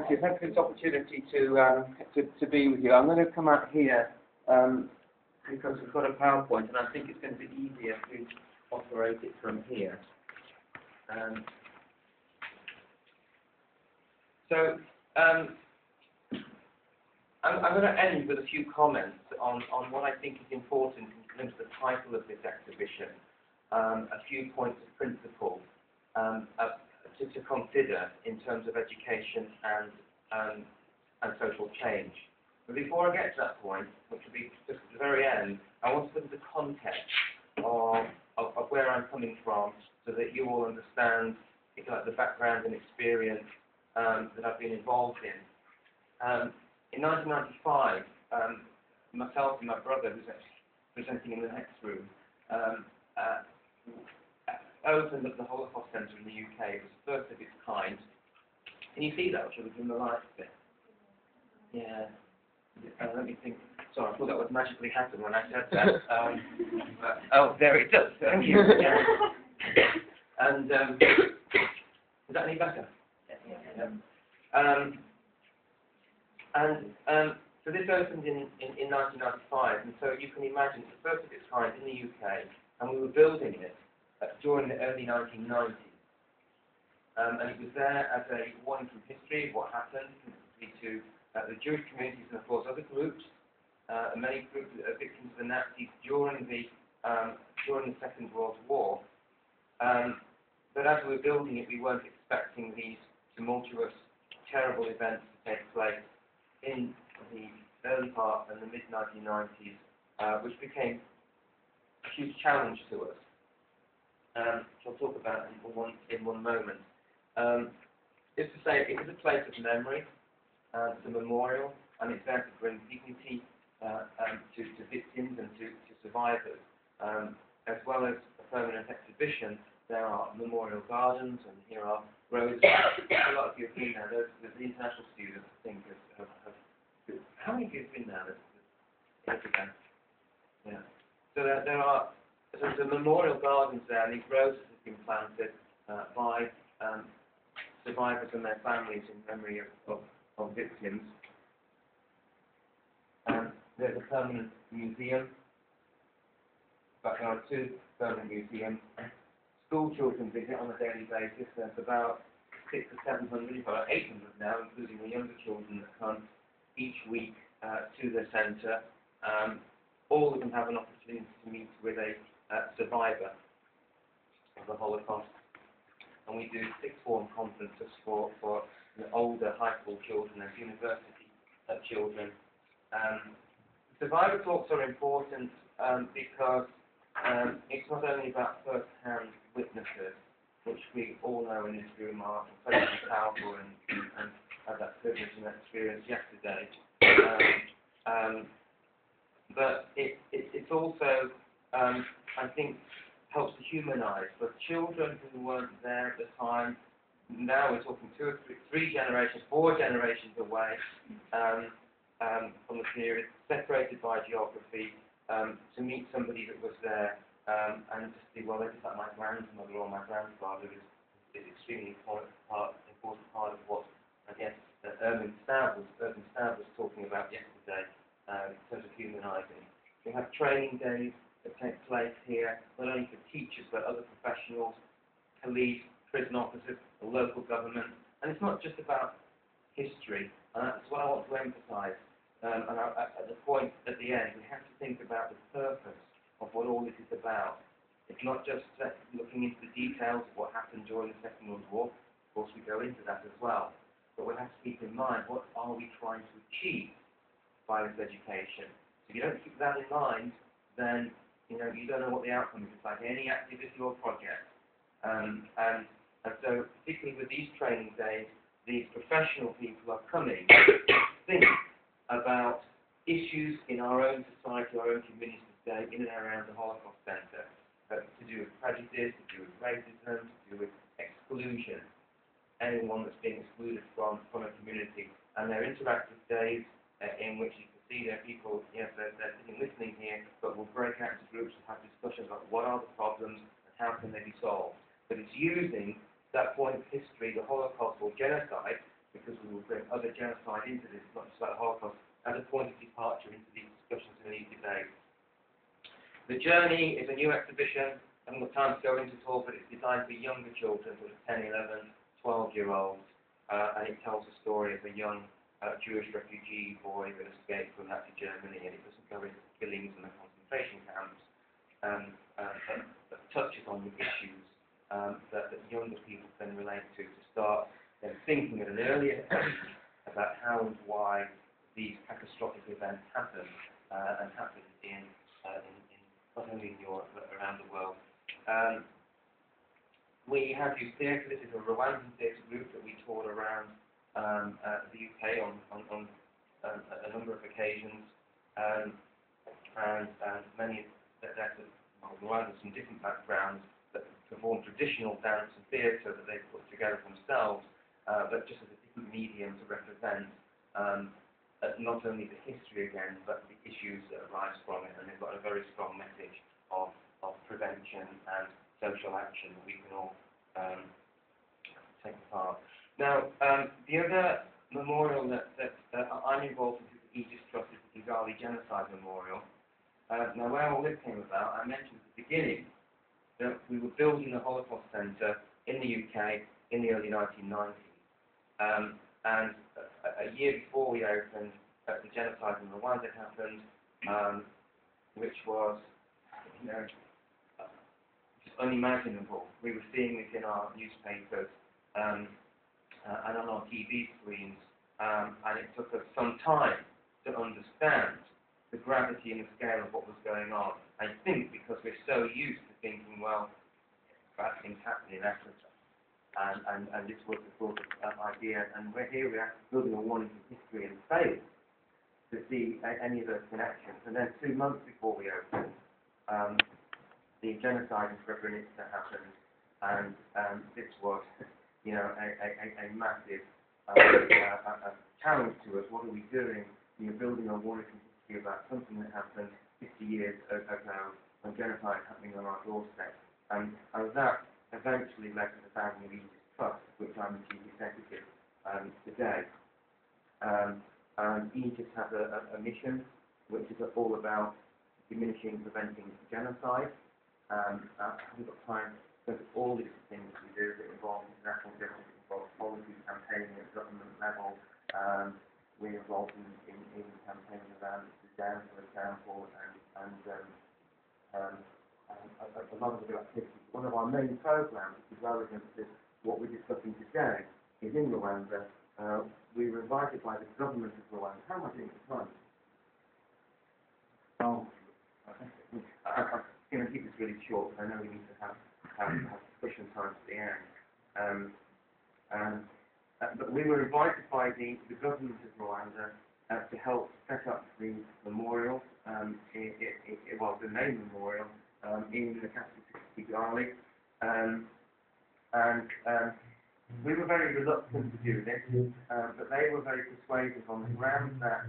thank you. Thanks for this opportunity to be with you. I'm going to come out here because we've got a PowerPoint, and I think it's going to be easier to operate it from here. I'm going to end with a few comments on what I think is important in terms of the title of this exhibition, a few points of principle to consider in terms of education and social change. But before I get to that point, which will be just at the very end, I want to put the context of where I'm coming from so that you all understand, if you like, the background and experience that I've been involved in. In 1995, myself and my brother, who's actually presenting in the next room, opened up the Holocaust Centre in the UK. It was the first of its kind. Can you see that? Shall we give them the light bit? Yeah. Let me think. Sorry, I thought that would magically happen when I said that. Oh, there it does. Thank you. Yeah. And is that any better? Yeah. So this opened in 1995, and so you can imagine it's the first of its kind in the UK, and we were building it during the early 1990s. And it was there as a warning from history of what happened to the Jewish communities and, of course, other groups, and many groups that are victims of the Nazis during the Second World War. But as we were building it, we weren't expecting these tumultuous, terrible events to take place in the early part and the mid-1990s, which became a huge challenge to us, which I'll talk about in one moment. Just to say, it is a place of memory, it's a memorial, and it's there to bring dignity to victims and to survivors. As well as a permanent exhibition, there are memorial gardens, and here are roses. A lot of you have been there. There's the international students, I think, have how many of you have been there? Yeah. So there's a memorial gardens there, and these roses have been planted by survivors and their families in memory of victims. There's a permanent museum. But there are two permanent museums. School children visit on a daily basis. There's about 600 or 700, about 800 now, including the younger children that come each week to the centre. All of them have an opportunity to meet with a survivor of the Holocaust. And we do sixth form conferences for older high school children and university children. Survivor talks are important because it's not only about first-hand witnesses, which we all know in this room are incredibly powerful and had that privilege and that experience yesterday. But it's also, I think, helps to humanise. For children who weren't there at the time, now we're talking 2 or 3 generations, 4 generations away from the period, separated by geography, to meet somebody that was there and just think, well, they're just like my grandmother or my grandfather is extremely important part of what, I guess, Urban Stab was talking about yesterday in terms of humanising. We have training days that take place here, not only for teachers but other professionals, police, prison officers, the local government, and it's not just about history, and that's what I want to emphasise. At the point at the end, we have to think about the purpose of what all this is about. It's not just looking into the details of what happened during the Second World War. Of course, we go into that as well. But we have to keep in mind, what are we trying to achieve by this education? If you don't keep that in mind, then you don't know what the outcome is. It's like any activity or project. And so, particularly with these training days, these professional people are coming to think about issues in our own society, our own communities today, in and around the Holocaust Centre, to do with prejudice, to do with racism, to do with exclusion, anyone that's being excluded from a community. And they're interactive days in which you can see there are people, yes, they're sitting listening here, but we'll break out into groups and have discussions about what are the problems and how can they be solved. But it's using that point of history, the Holocaust or genocide, because we will bring other genocide into this, not just about the Holocaust, as a point of departure into these discussions and these debates. The Journey is a new exhibition. I haven't got time to go into it all, but it's designed for younger children, sort of 10, 11, 12-year-olds, and it tells the story of a young Jewish refugee boy that escaped from Nazi Germany, and it doesn't go into the killings and the concentration camps, but touches on the issues that younger people can relate to start then thinking at an earlier age about how and why these catastrophic events happen, and happen in not only in Europe but around the world. We have used theatre. This is a Rwandan theatre group that we toured around the UK on a number of occasions, and many Rwandans from different backgrounds that perform traditional dance and theatre that they've put together themselves, but just as a different medium to represent not only the history again, but the issues that arise from it, and they've got a very strong message of prevention and social action that we can all take part. Now, the other memorial that I'm involved with is the Aegis Trust, is the Kigali Genocide Memorial. Now, where all this came about, I mentioned at the beginning that we were building the Holocaust Centre in the UK in the early 1990s. And a year before we opened, the genocide in Rwanda happened, which was, just unimaginable. We were seeing this in our newspapers and on our TV screens, and it took us some time to understand the gravity and the scale of what was going on. I think because we're so used to thinking, well, bad things happen in Africa, and this was the sort of idea, and we're here, we're building a warning to history and failed to see any of those connections. And then 2 months before we opened, the genocide in Srebrenica happened, and this was, a massive challenge to us. What are we doing? Building a warning to history about something that happened 50 years ago, when genocide happening on our doorstep. And that eventually led to the founding of Aegis Trust, which I'm the chief executive today. And Aegis has a mission which is all about diminishing and preventing genocide. I haven't got time to look at all these things that we do that involve international justice, it involves policy campaigning at government level. We're involved in campaigning around Sudan, for example, and a lot of other activities. One of our main programs, which is relevant to what we're discussing today, is in Rwanda. We were invited by the government of Rwanda. How am I doing for time? Oh, I'm going to keep this really short, because I know we need to have discussion time at the end. But we were invited by the government of Rwanda to help set up the memorial, the main memorial, in the capital city, Kigali. We were very reluctant to do this, but they were very persuasive on the grounds that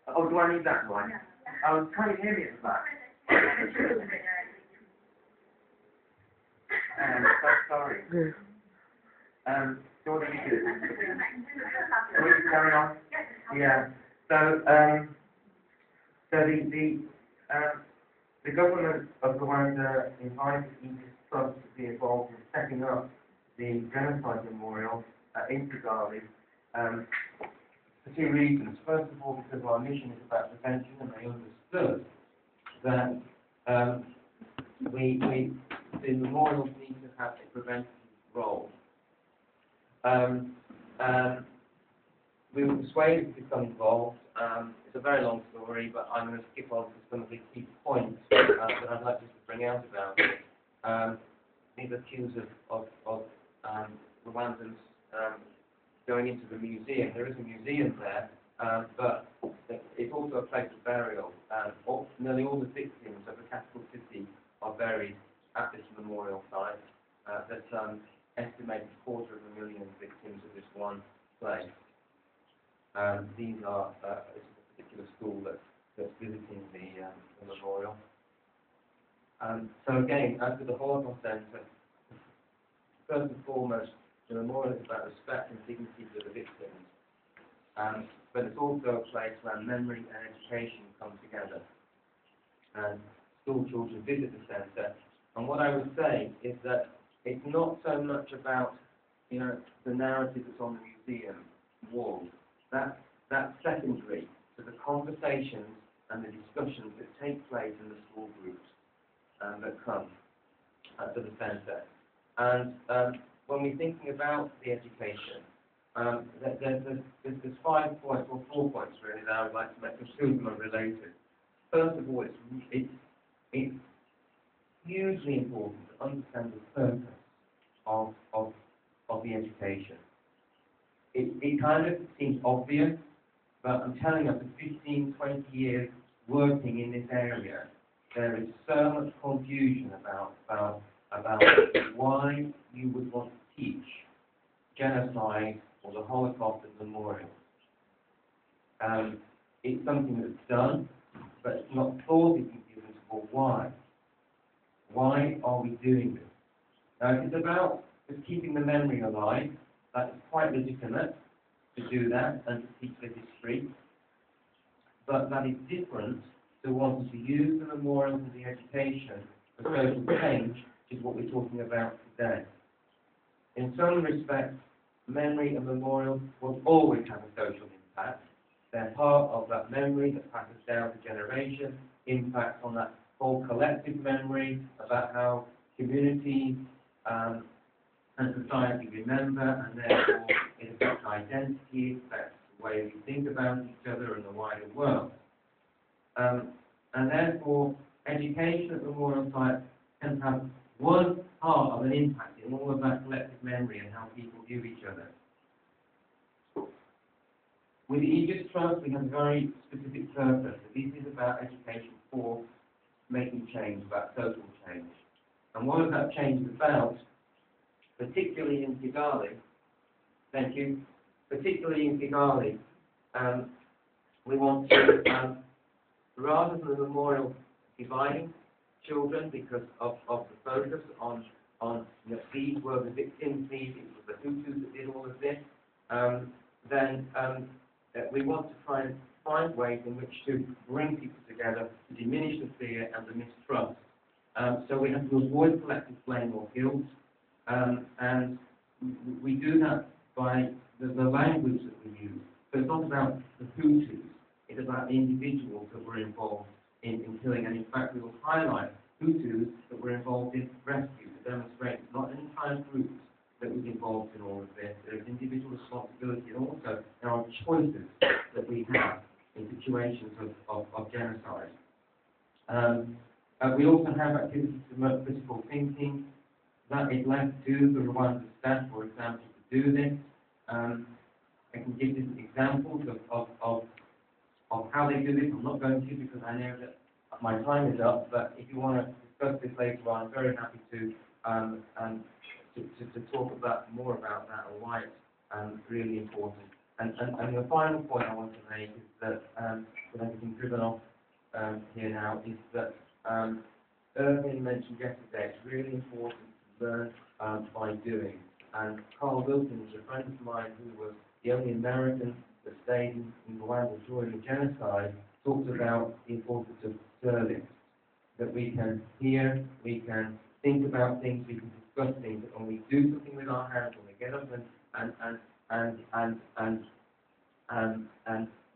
oh, do I need that one? Oh, can you hear me at the back? So sorry. So what do you do? Will you carry on? Yeah. So the government of Rwanda invited Aegis Trust to be involved in setting up the Genocide Memorial in Kigali for 2 reasons. First of all, because our mission is about prevention, and they understood that the memorials need to have a preventative role. We were persuaded to become involved. It's a very long story, but I'm going to skip on to some of the key points that I'd like just to bring out about it. These are accused of Rwandans going into the museum. There is a museum there, but it's also a place of burial. Nearly all the victims of the capital city are buried at this memorial site. That's estimated 250,000 victims of this one place. These are it's a particular school that's visiting the memorial. So again, as with the Holocaust Centre, first and foremost, the memorial is about respect and dignity for the victims. But it's also a place where memory and education come together. And school children visit the centre. And what I would say is that it's not so much about, the narrative that's on the museum wall. That's secondary to the conversations and the discussions that take place in the school groups that come to the centre. And when we're thinking about the education, there's 5 points, or 4 points really, that I would like to make, because two of them are related. First of all, it's hugely important to understand the purpose of the education. It kind of seems obvious, but I'm telling you, after 15, 20 years working in this area, there is so much confusion about why you would want to teach genocide or the Holocaust as memorial. It's something that's done, but it's not thought it can be given for why. Why are we doing this? Now, if it's about just keeping the memory alive, that is quite legitimate to do that and to teach the history. But that is different to wanting to use the memorial for the education for social change, which is what we're talking about today. In some respects, memory and memorial will always have a social impact. They're part of that memory that passes down to generation, impacts on that whole collective memory about how community and society remember, and therefore it affects identity, it affects the way we think about each other and the wider world. And therefore, education at memorial sites can have one part of an impact in all of that collective memory and how people view each other. With the Aegis Trust, we have a very specific purpose. This is about education for making change, about social change. And what is that change about? Particularly in Kigali, thank you, particularly in Kigali, we want to, rather than the memorial dividing children because of the focus on these were the victims, it was the Hutus that did all of this, then we want to try and find ways in which to bring people together, to diminish the fear and the mistrust. So we have to avoid collective blame or guilt, and we do that by the language that we use. So it's not about the Hutus, it's about the individuals that were involved in killing, and in fact we will highlight Hutus that were involved in rescue to demonstrate not an entire group that was involved in all of this. There is individual responsibility, and also there are choices that we have in situations of genocide. We also have activities to promote critical thinking. That is left to the Rwanda staff, for example, to do this. I can give you examples of how they do this. I'm not going to, because I know that my time is up, but if you want to discuss this later on, I'm very happy to talk more about that and why it's really important. And the final point I want to make is that, without getting driven off here now, is that Irving mentioned yesterday, it's really important to learn by doing. And Carl Wilson is a friend of mine who was the only American that stayed in Rwanda during the genocide, talked about the importance of service. That we can hear, we can think about things, we can discuss things, that when we do something with our hands, when we get up and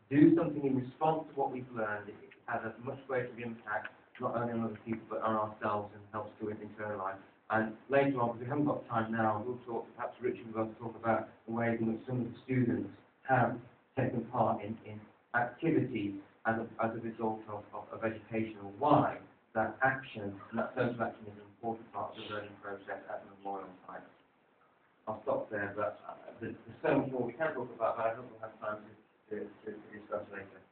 do something in response to what we've learned, it has a much greater impact, not only on other people, but on ourselves, and helps to internalise. And later on, because we haven't got time now, we'll talk, perhaps Richard will talk about the ways in which some of the students have taken part in activities as a result of education, and why that action, and that social action, is an important part of the learning process at the memorial site. I'll stop there, but there's so much more we can talk about, but I hope we'll have time to discuss later.